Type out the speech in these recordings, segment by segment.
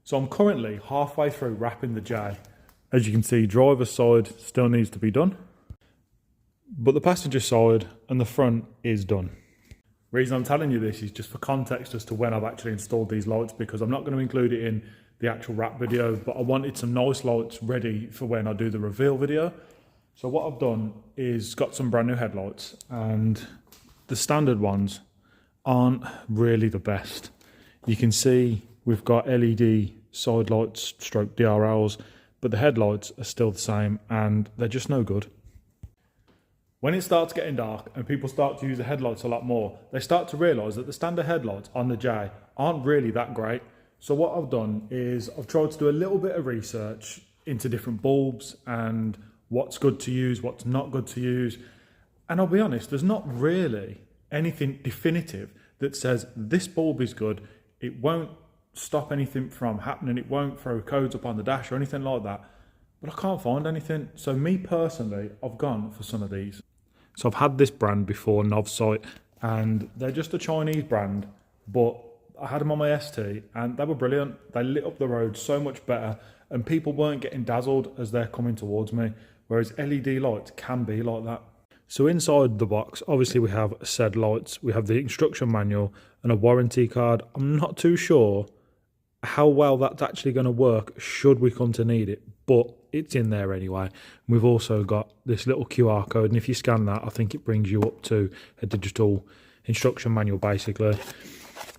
So I'm currently halfway through wrapping the J. As you can see, driver's side still needs to be done, but the passenger side and the front is done. The reason I'm telling you this is just for context as to when I've actually installed these lights, because I'm not going to include it in the actual wrap video, but I wanted some nice lights ready for when I do the reveal video. So what I've done is got some brand new headlights, and the standard ones aren't really the best. You can see we've got LED side lights stroke DRLs, but the headlights are still the same and they're just no good. When it starts getting dark and people start to use the headlights a lot more, they start to realise that the standard headlights on the J aren't really that great. So what I've done is I've tried to do a little bit of research into different bulbs and what's good to use, what's not good to use. And I'll be honest, there's not really anything definitive that says this bulb is good, it won't stop anything from happening, it won't throw codes up on the dash or anything like that. But I can't find anything. So me personally, I've gone for some of these. So I've had this brand before, Novsight, and they're just a Chinese brand, but I had them on my ST and they were brilliant. They lit up the road so much better and people weren't getting dazzled as they're coming towards me, whereas LED lights can be like that. So inside the box, obviously we have said lights, we have the instruction manual and a warranty card. I'm not too sure how well that's actually going to work should we come to need it, but it's in there anyway. We've also got this little QR code, and if you scan that, I think it brings you up to a digital instruction manual basically.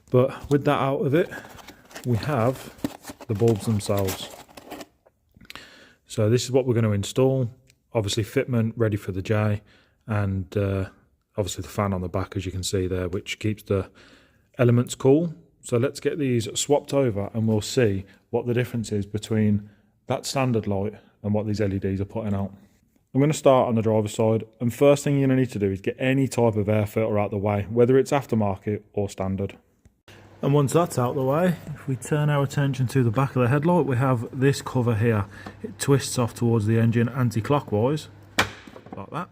But with that out of it, we have the bulbs themselves. So this is what we're going to install. Obviously fitment ready for the J, and obviously the fan on the back, as you can see there, which keeps the elements cool. So let's get these swapped over and we'll see what the difference is between that standard light and what these LEDs are putting out. I'm going to start on the driver's side, and first thing you're going to need to do is get any type of air filter out the way, whether it's aftermarket or standard. And once that's out the way, if we turn our attention to the back of the headlight, we have this cover here. It twists off towards the engine anti-clockwise, like that.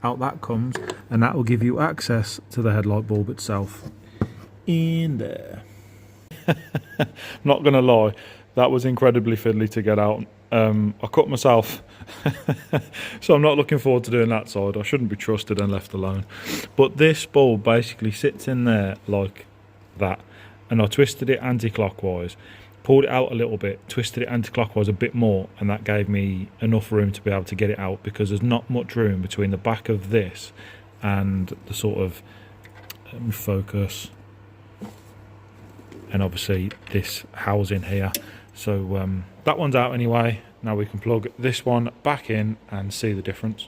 Out that comes, and that will give you access to the headlight bulb itself. In there. I'm not going to lie, that was incredibly fiddly to get out. I cut myself, so I'm not looking forward to doing that side. I shouldn't be trusted and left alone. But this bulb basically sits in there like that, and I twisted it anti-clockwise, pulled it out a little bit, twisted it anti-clockwise a bit more, and that gave me enough room to be able to get it out, because there's not much room between the back of this and the sort of, let me focus, and obviously this housing here. So that one's out anyway. Now we can plug this one back in and see the difference.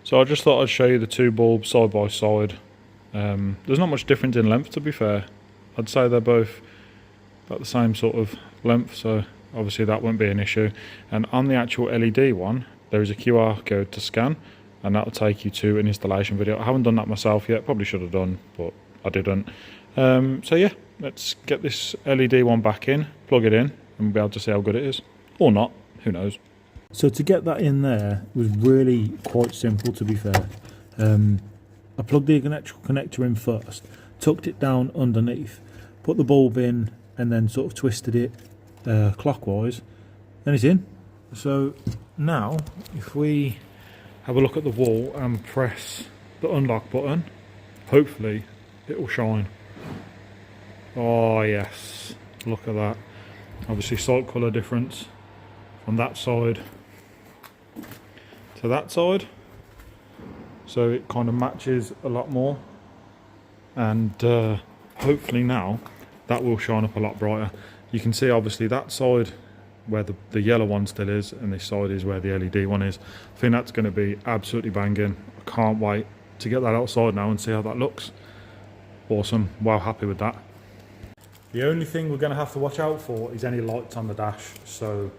So I just thought I'd show you the two bulbs side by side. There's not much difference in length, to be fair. I'd say they're both about the same sort of length, so obviously that won't be an issue. And on the actual LED one, there is a QR code to scan, and that'll take you to an installation video. I haven't done that myself yet, probably should have done, but I didn't. So yeah, let's get this LED one back in, plug it in, and we'll be able to see how good it is. Or not, who knows. So to get that in there was really quite simple, to be fair. I plugged the electrical connector in first, tucked it down underneath, put the bulb in, and then sort of twisted it clockwise, and it's in. So now, if we have a look at the wall and press the unlock button, hopefully it will shine. Oh yes, look at that. Obviously slight colour difference from that side to that side, so it kind of matches a lot more, and hopefully now that will shine up a lot brighter. You can see obviously that side where the yellow one still is, and this side is where the LED one is. I think that's going to be absolutely banging. I can't wait to get that outside now and see how that looks. Awesome, wow, happy with that. The only thing we're going to have to watch out for is any lights on the dash. So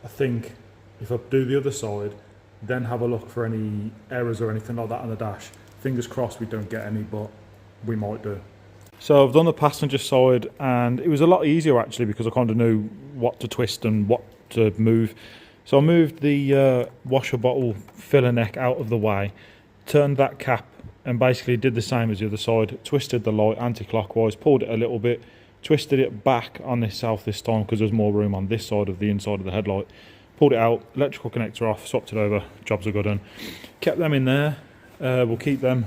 I think if I do the other side, then have a look for any errors or anything like that on the dash. Fingers crossed we don't get any, but we might do. So I've done the passenger side, and it was a lot easier actually, because I kind of knew what to twist and what to move. So I moved the washer bottle filler neck out of the way, turned that cap, and basically did the same as the other side, twisted the light anti-clockwise, pulled it a little bit, twisted it back on this south this time because there's more room on this side of the inside of the headlight. Pulled it out, electrical connector off, swapped it over, jobs are good done. Kept them in there, we'll keep them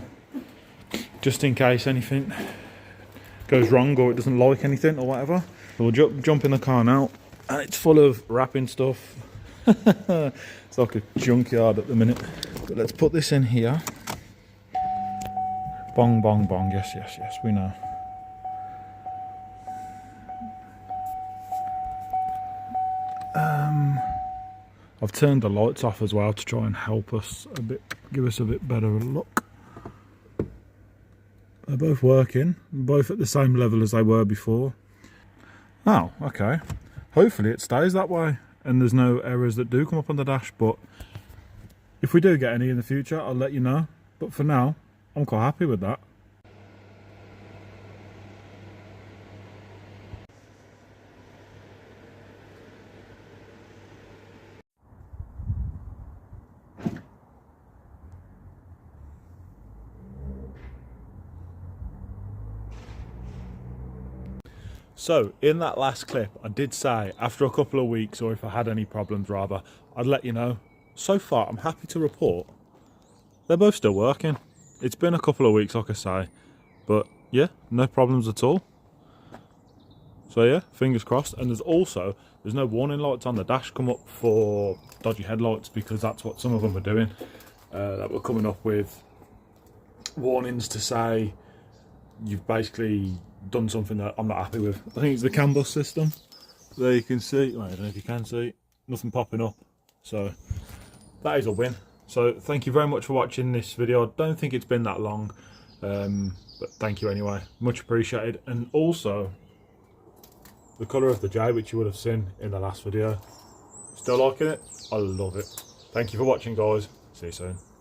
just in case anything goes wrong or it doesn't like anything or whatever. So we'll jump in the car now, and it's full of wrapping stuff. It's like a junkyard at the minute. But let's put this in here. Bong, bong, bong, yes, yes, yes, we know. I've turned the lights off as well to try and help us a bit, give us a bit better look. They're both working, both at the same level as they were before. Oh, okay. Hopefully it stays that way and there's no errors that do come up on the dash, but if we do get any in the future, I'll let you know. But for now, I'm quite happy with that. So, in that last clip, I did say, after a couple of weeks, or if I had any problems rather, I'd let you know. So far, I'm happy to report, they're both still working. It's been a couple of weeks, like I say, but yeah, no problems at all. So yeah, fingers crossed. And there's no warning lights on the dash come up for dodgy headlights, because that's what some of them are doing. That were coming up with warnings to say, you've basically done something that I'm not happy with. I think it's the CAN bus system. There you can see, well, I don't know if you can see, nothing popping up. So that is a win. So thank you very much for watching this video. I don't think it's been that long, but thank you anyway, much appreciated. And also the colour of the J, which you would have seen in the last video, still liking it. I love it. Thank you for watching, guys. See you soon.